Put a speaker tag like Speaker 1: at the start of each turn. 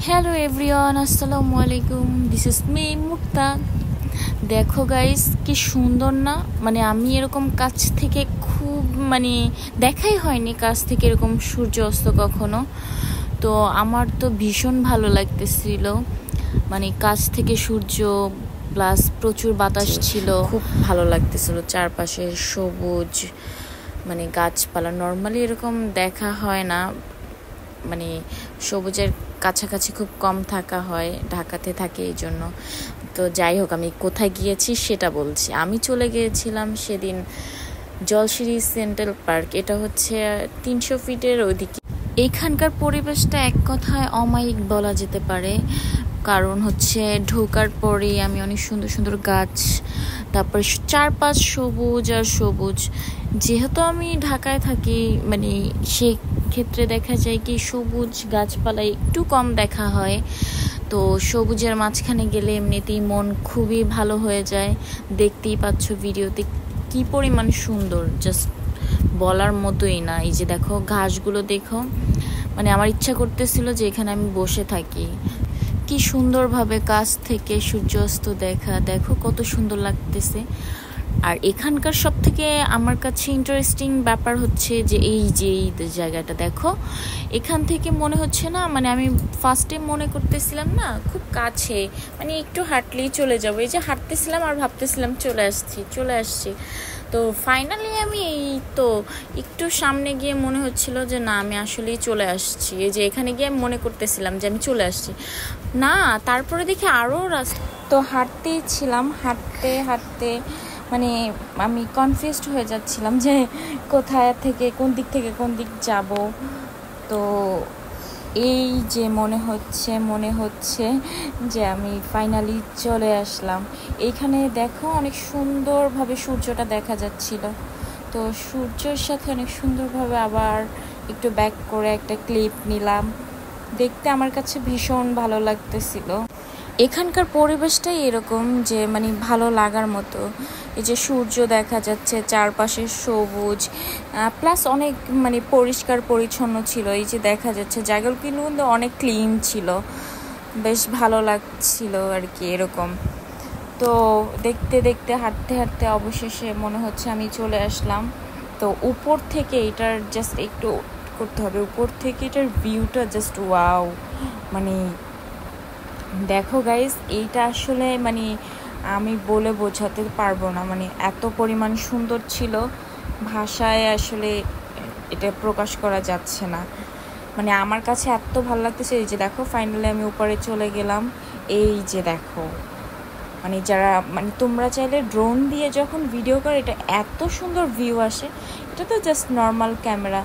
Speaker 1: Hello everyone, আসসালামু আলাইকুম। This is me মুক্তা। দেখো গাইস, কি সুন্দর না? মানে আমি এরকম কাছ থেকে খুব দেখাই হয়নি কাছ থেকে এরকম সূর্য অস্ত কখনো। তো আমার তো ভীষণ ভালো লাগতেছিল, কাছ থেকে সূর্য প্লাস প্রচুর বাতাস ছিল, খুব ভালো লাগতেছিল। চারপাশে সবুজ গাছপালা নর্মালি এরকম দেখা হয় না, মানে সবুজের কাছাকাছি খুব কম থাকা হয়, ঢাকাতে থাকে এই জন্য। তো যাই হোক, আমি কোথায় গিয়েছি সেটা বলছি। আমি চলে গিয়েছিলাম সেদিন জলশিরি সেন্ট্রাল পার্ক। এটা হচ্ছে 300 ফিটের ওইদিকে। এখানকার পরিবেশটা এক কথায় অমায়িক বলা যেতে পারে। কারণ হচ্ছে ঢোকার পরেই আমি অনেক সুন্দর সুন্দর গাছ, তারপর চারপাশ সবুজ আর সবুজ। যেহেতু আমি ঢাকায় থাকি, সেই ক্ষেত্রে দেখা যায় কি সবুজ গাছপালা একটু কম দেখা হয়। তো সবুজের মাঝখানে গেলে এমনিতেই মন খুবই ভালো হয়ে যায়। দেখতেই পাচ্ছ ভিডিওতে কি পরিমাণ সুন্দর, জাস্ট বলার মতোই না। এই যে দেখো ঘাসগুলো দেখো, আমার ইচ্ছা করতেছিল যে এখানে আমি বসে থাকি। কি সুন্দরভাবে কাছ থেকে সূর্যাস্ত দেখা, দেখো কত সুন্দর লাগতেছে। আর এখানকার সব থেকে আমার কাছে ইন্টারেস্টিং ব্যাপার হচ্ছে যে এই জায়গাটা দেখো, এখান থেকে মনে হচ্ছে না, আমি ফার্স্টে মনে করতেছিলাম না খুব কাছে, একটু হাঁটলেই চলে যাবো। এই যে হাঁটতেছিলাম আর ভাবতেছিলাম চলে আসছি। তো ফাইনালি আমি এই তো একটু সামনে গিয়ে মনে হচ্ছিল যে না, আমি আসলেই চলে আসছি। এই যে এখানে গিয়ে মনে করতেছিলাম যে আমি চলে আসছি না, তারপরে দেখি আরও রাস্তা। তো হাঁটতেই ছিলাম, হাঁটতে হাঁটতে আমি কনফিউজড হয়ে যাচ্ছিলাম যে কোথায় থেকে কোন দিক যাব। তো এই যে মনে হচ্ছে যে আমি ফাইনালি চলে আসলাম। এইখানে দেখো অনেক সুন্দরভাবে সূর্যটা দেখা যাচ্ছিল। তো সূর্যের সাথে অনেক সুন্দরভাবে আবার একটু ব্যাক করে একটা ক্লিপ নিলাম। দেখতে আমার কাছে ভীষণ ভালো লাগতেছিল। এখানকার পরিবেশটাই এরকম যে ভালো লাগার মতো। এই যে সূর্য দেখা যাচ্ছে, চারপাশে সবুজ, প্লাস অনেক পরিষ্কার পরিচ্ছন্ন ছিল। এই যে দেখা যাচ্ছে জায়গাগুলো কিন্তু অনেক ক্লিন ছিল, বেশ ভালো লাগছিল আর কি এরকম। তো দেখতে দেখতে হাঁটতে হাঁটতে অবশেষে মনে হচ্ছে আমি চলে আসলাম। তো উপর থেকে এটার জাস্ট একটু করতে হবে, উপর থেকে এটার ভিউটা জাস্ট ওয়াও। দেখো গাইস, এইটা আসলে আমি বলে বোঝাতে পারবো না, এত পরিমাণ সুন্দর ছিল, ভাষায় আসলে এটা প্রকাশ করা যাচ্ছে না। আমার কাছে এত ভালো লাগতেছে। এই যে দেখো ফাইনালি আমি উপরে চলে গেলাম। এই যে দেখো, যারা তোমরা চাইলে ড্রোন দিয়ে যখন ভিডিও করে, এটা এত সুন্দর ভিউ আসে। এটা তো জাস্ট নর্মাল ক্যামেরা,